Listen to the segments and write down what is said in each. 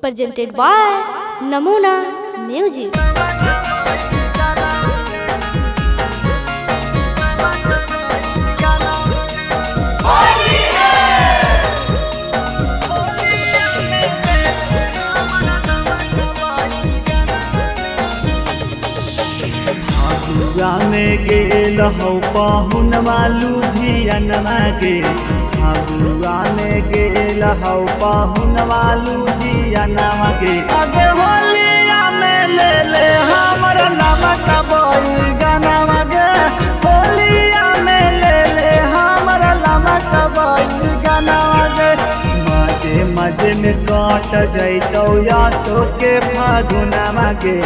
presented by Namuna Music. में गेल हो पाहुन मालू धियनमा गे फगुआ में गेल हो पाहुन मालू धियनमा गे अगे होलिया में ले ले हमर नमक बोई गनमा गे होलिया में ले ले हमर नमक बोई गनमा गे मजे मजे में काट जैतौ यासो के फागुनमा गे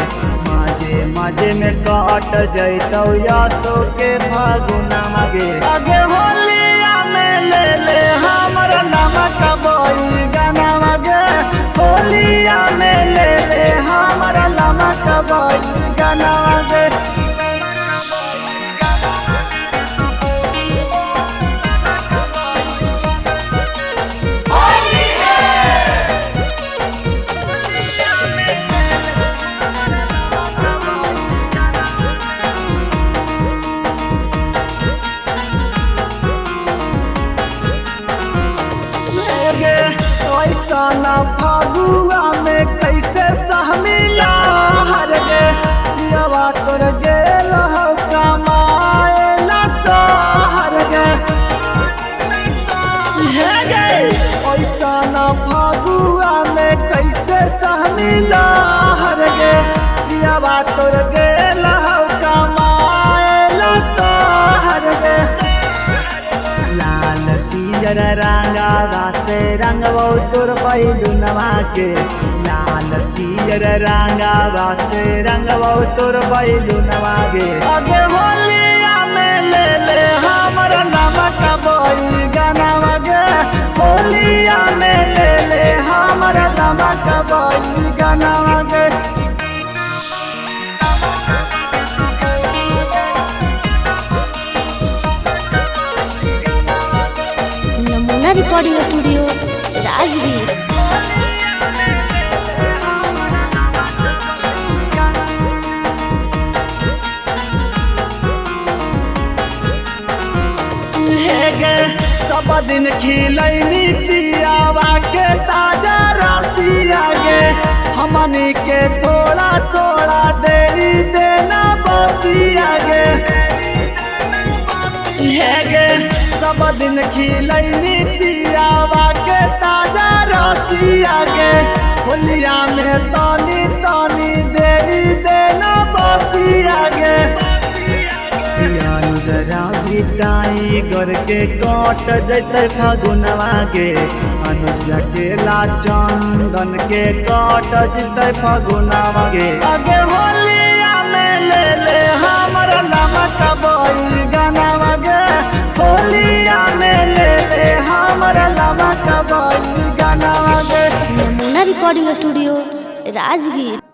मजे मजे में काट जैतौ यासो के फागुनमा गे अगे होलिया में ले ले हमर नमक बोई गनमा गे होलिया में ले ले हमर नमक बोई गनमा गे ना फागुआ में कैसे सहमिला हर गे पियवा कर गेल हो कमाए ना सहर गे हे गे ऐसा ना फागुआ में कैसे सहमिला हर गे पियवा कर गेल हो कमाए ना सहर गे लाल पियर रंगावा से रंगवो तोर बैलुनवा के लाल पियर रंगावा से रंगवो तोर बैलुनवा के अगे होलिया में ले ले हमर नमक बोई गनवा गे होलिया में ले ले हमर नमक बोई गनवा गे नमूना रिकॉर्डिंग स्टूडियो राजगीर। सब दिन खिलैनी पियावा के ताजा रसिया गे हमनी के थोड़ा थोड़ा देरी देना बसिया गे सब दिन खिलैनी पियावा के ताजा रसिया गे होलिया में तानी तानी देरी देना बसिया गे जरा बिटाई घर के काट जैते फागुनवा गे अनुज केला चंदन के काट जैते फागुनवा गे अगे होलिया में ले ले हमर नमक बोई गनवा गे होलिया में ले ले हमर नमक बोई गनवा गे। नमूना रिकॉर्डिंग स्टूडियो राजगीर।